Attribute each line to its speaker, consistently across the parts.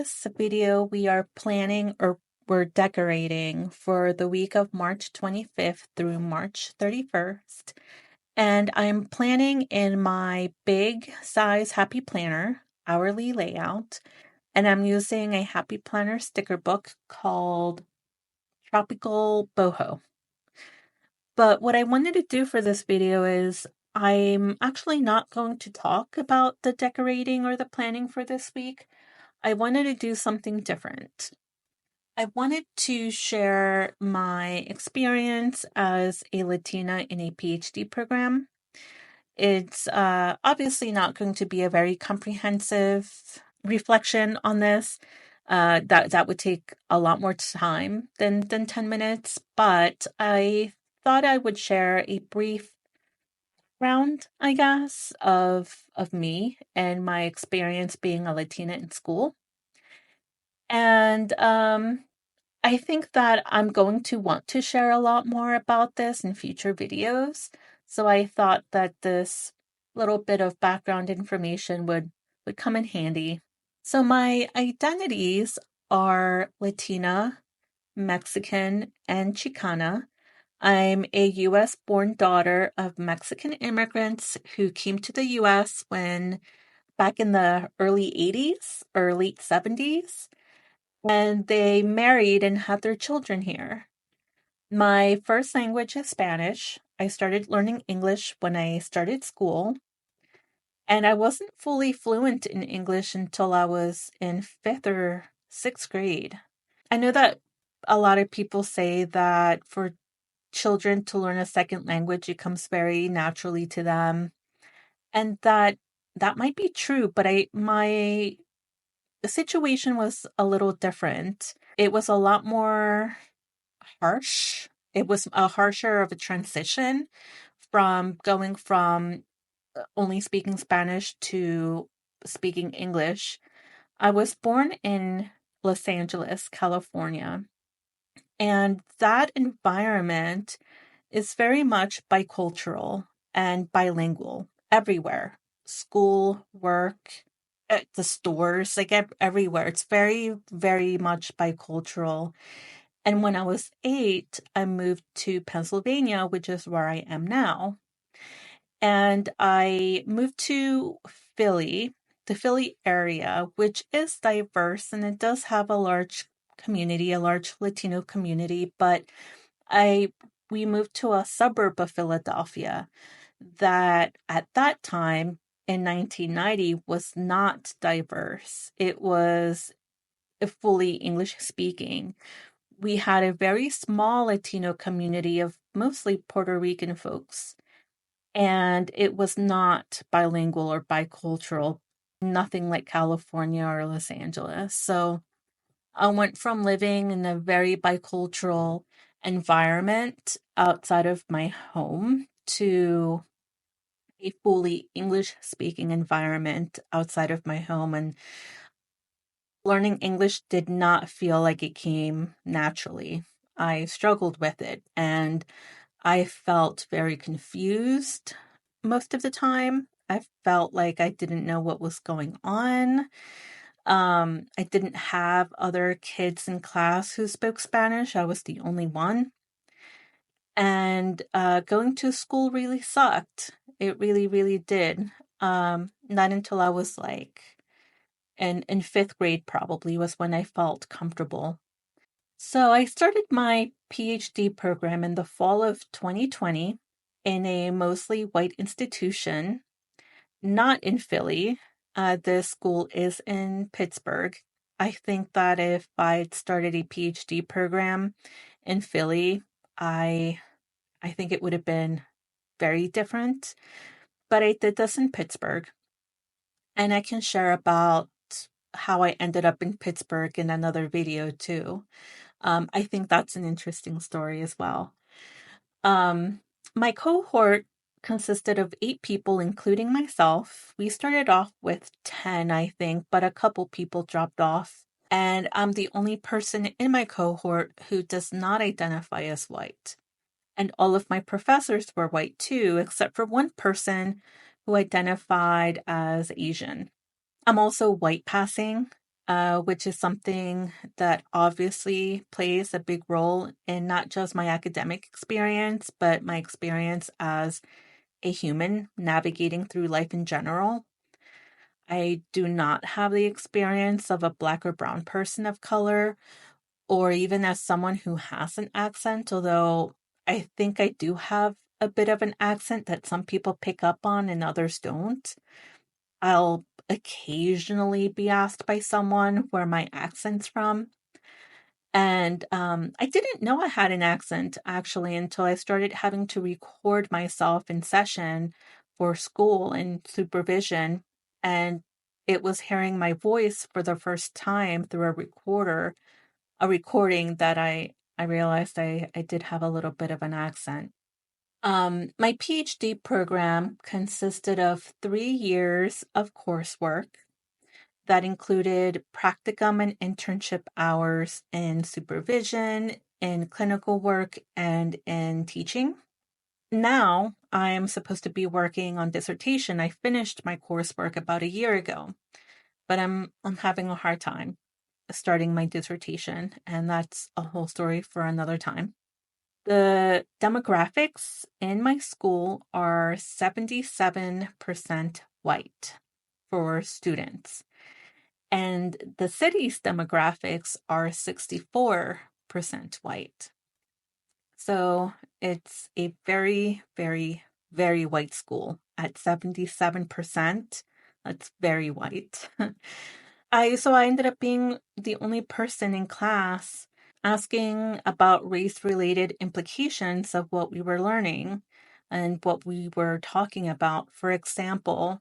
Speaker 1: this video, we are planning or we're decorating for the week of March 25th through March 31st. And I'm planning in my big size Happy Planner hourly layout. And I'm using a Happy Planner sticker book called Tropical Boho. But what I wanted to do for this video is I'm actually not going to talk about the decorating or the planning for this week. I wanted to do something different. I wanted to share my experience as a Latina in a PhD program. It's obviously not going to be a very comprehensive reflection on this. That would take a lot more time than 10 minutes, but I thought I would share a brief round, I guess, of me and my experience being a Latina in school. And I think that I'm going to want to share a lot more about this in future videos. So I thought that this little bit of background information would come in handy. So my identities are Latina, Mexican, and Chicana. I'm a US born daughter of Mexican immigrants who came to the US back in the early 80s or late 70s. And they married and had their children here. My first language is Spanish. I started learning English when I started school, and I wasn't fully fluent in English until I was in 5th or 6th grade. I know that a lot of people say that for children to learn a second language, it comes very naturally to them, and that might be true, but my the situation was a little different. It was a lot more harsh. It was a harsher of a transition from going from only speaking Spanish to speaking English. I was born in Los Angeles, California, and that environment is very much bicultural and bilingual everywhere. School, work, at the stores, like everywhere. It's very, very much bicultural. And when I was 8, I moved to Pennsylvania, which is where I am now. And I moved to Philly, the Philly area, which is diverse and it does have a large community, a large Latino community, but we moved to a suburb of Philadelphia that at that time in 1990 was not diverse. It was fully English speaking. We had a very small Latino community of mostly Puerto Rican folks, and it was not bilingual or bicultural, nothing like California or Los Angeles. So I went from living in a very bicultural environment outside of my home to a fully English speaking environment outside of my home. And learning English did not feel like it came naturally. I struggled with it and I felt very confused most of the time. I felt like I didn't know what was going on. I didn't have other kids in class who spoke Spanish. I was the only one. And going to school really sucked. It really, really did. Not until I was like in 5th grade probably was when I felt comfortable. So I started my PhD program in the fall of 2020 in a mostly white institution, not in Philly. This school is in Pittsburgh. I think that if I'd started a PhD program in Philly, I think it would have been very different. But I did this in Pittsburgh, and I can share about how I ended up in Pittsburgh in another video too. I think that's an interesting story as well. My cohort consisted of 8 people, including myself. We started off with 10, I think, but a couple people dropped off. And I'm the only person in my cohort who does not identify as white. And all of my professors were white too, except for one person who identified as Asian. I'm also white passing. which is something that obviously plays a big role in not just my academic experience, but my experience as a human navigating through life in general. I do not have the experience of a Black or brown person of color, or even as someone who has an accent, although I think I do have a bit of an accent that some people pick up on and others don't. I'll occasionally be asked by someone where my accent's from. And I didn't know I had an accent actually until I started having to record myself in session for school and supervision. And it was hearing my voice for the first time through a recording that I realized I did have a little bit of an accent. My PhD program consisted of 3 years of coursework that included practicum and internship hours in supervision, in clinical work, and in teaching. Now I'm supposed to be working on dissertation. I finished my coursework about a year ago, but I'm having a hard time starting my dissertation, and that's a whole story for another time. The demographics in my school are 77% white for students, and the city's demographics are 64% white. So it's a very, very, very white school at 77%. That's very white. I ended up being the only person in class asking about race-related implications of what we were learning and what we were talking about. For example,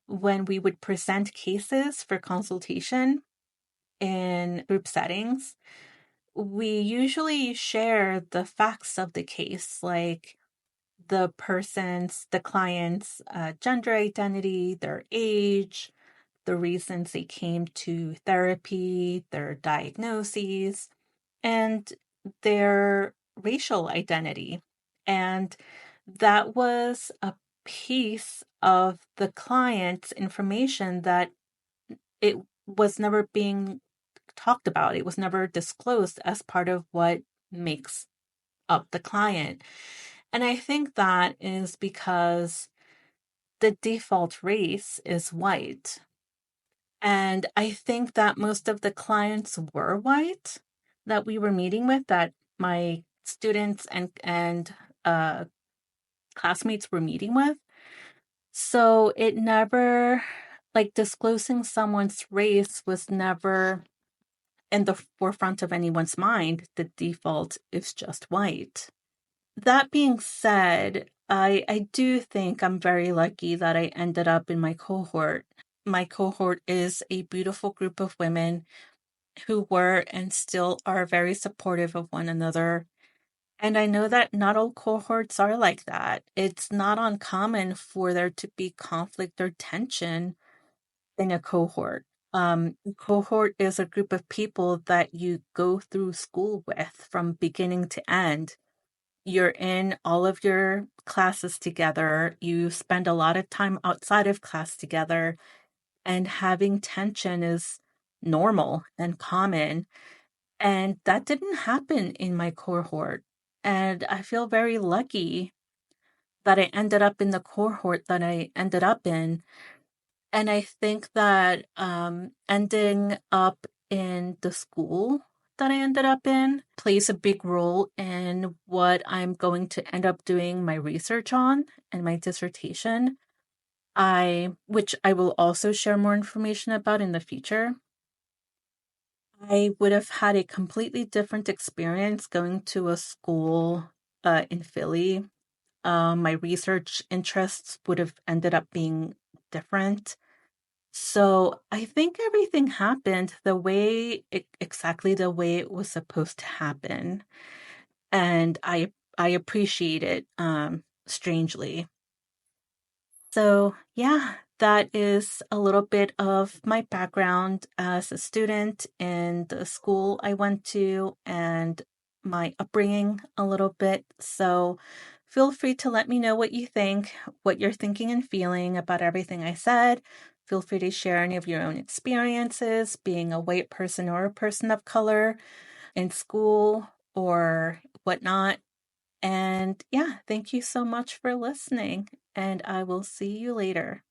Speaker 1: when we would present cases for consultation in group settings, we usually share the facts of the case, like the client's gender identity, their age, the reasons they came to therapy, their diagnoses, and their racial identity. And that was a piece of the client's information that it was never being talked about. It was never disclosed as part of what makes up the client. And I think that is because the default race is white. And I think that most of the clients were white that we were meeting with, that my students and classmates were meeting with. So it never, like, disclosing someone's race was never in the forefront of anyone's mind. The default is just white. That being said, I do think I'm very lucky that I ended up in my cohort. My cohort is a beautiful group of women who were and still are very supportive of one another. And I know that not all cohorts are like that. It's not uncommon for there to be conflict or tension in a cohort. A cohort is a group of people that you go through school with from beginning to end. You're in all of your classes together. You spend a lot of time outside of class together, and having tension is normal and common. And that didn't happen in my cohort. And I feel very lucky that I ended up in the cohort that I ended up in. And I think that ending up in the school that I ended up in plays a big role in what I'm going to end up doing my research on and my dissertation. Which I will also share more information about in the future. I would have had a completely different experience going to a school in Philly. My research interests would have ended up being different. So I think everything happened exactly the way it was supposed to happen. And I appreciate it, strangely. So yeah, that is a little bit of my background as a student in the school I went to and my upbringing a little bit. So Feel free to let me know what you think, what you're thinking and feeling about everything I said. Feel free to share any of your own experiences, being a white person or a person of color in school or whatnot. And yeah, thank you so much for listening, and I will see you later.